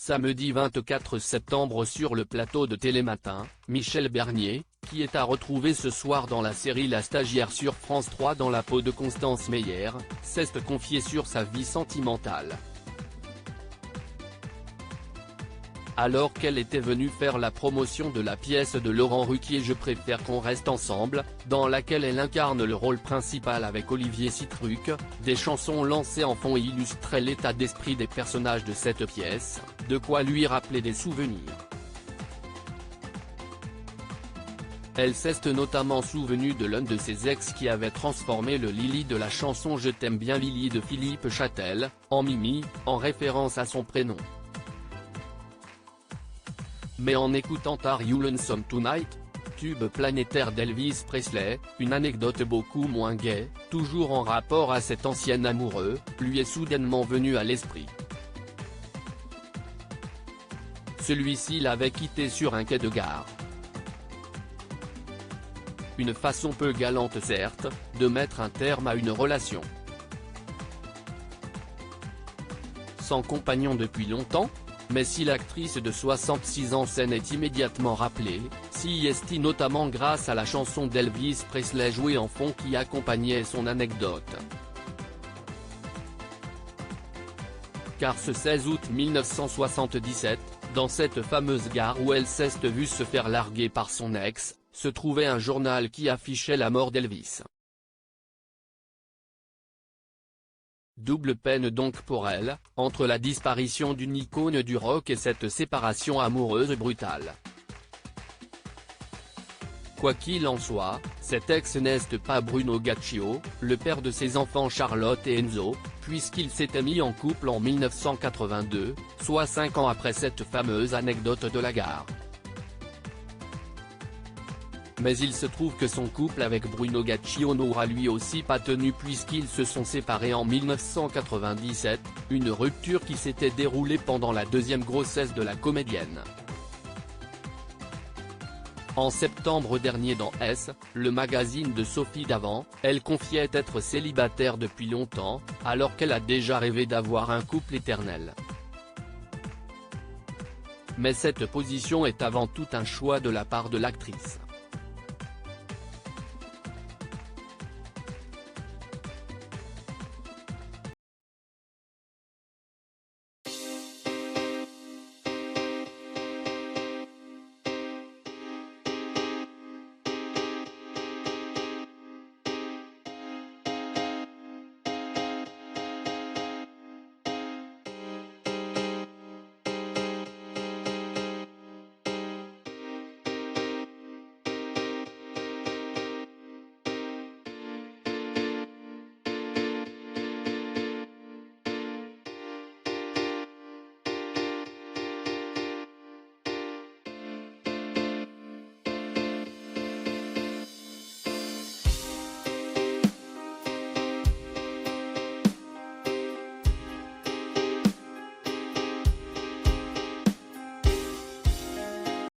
Samedi 24 septembre sur le plateau de Télématin, Michel Bernier, qui est à retrouver ce soir dans la série La Stagiaire sur France 3 dans la peau de Constance Meyer, s'est confié sur sa vie sentimentale. Alors qu'elle était venue faire la promotion de la pièce de Laurent Ruquier Je préfère qu'on reste ensemble, dans laquelle elle incarne le rôle principal avec Olivier Sitruk, des chansons lancées en fond illustraient l'état d'esprit des personnages de cette pièce, de quoi lui rappeler des souvenirs. Elle s'est notamment souvenue de l'un de ses ex qui avait transformé le Lily de la chanson Je t'aime bien Lily de Philippe Châtel, en Mimi, en référence à son prénom. Mais en écoutant Are You Lonesome Tonight, tube planétaire d'Elvis Presley, une anecdote beaucoup moins gaie, toujours en rapport à cet ancien amoureux, lui est soudainement venue à l'esprit. Celui-ci l'avait quitté sur un quai de gare. Une façon peu galante certes, de mettre un terme à une relation. Sans compagnon depuis longtemps ? Mais si l'actrice de 66 ans s'en est immédiatement rappelée, s'y est notamment grâce à la chanson d'Elvis Presley jouée en fond qui accompagnait son anecdote. Car ce 16 août 1977, dans cette fameuse gare où elle s'est vue se faire larguer par son ex, se trouvait un journal qui affichait la mort d'Elvis. Double peine donc pour elle, entre la disparition d'une icône du rock et cette séparation amoureuse brutale. Quoi qu'il en soit, cet ex n'est pas Bruno Gaccio, le père de ses enfants Charlotte et Enzo, puisqu'ils s'étaient mis en couple en 1982, soit 5 ans après cette fameuse anecdote de la gare. Mais il se trouve que son couple avec Bruno Gaccio n'aura lui aussi pas tenu puisqu'ils se sont séparés en 1997, une rupture qui s'était déroulée pendant la deuxième grossesse de la comédienne. En septembre dernier dans S, le magazine de Sophie Davant, elle confiait être célibataire depuis longtemps, alors qu'elle a déjà rêvé d'avoir un couple éternel. Mais cette position est avant tout un choix de la part de l'actrice.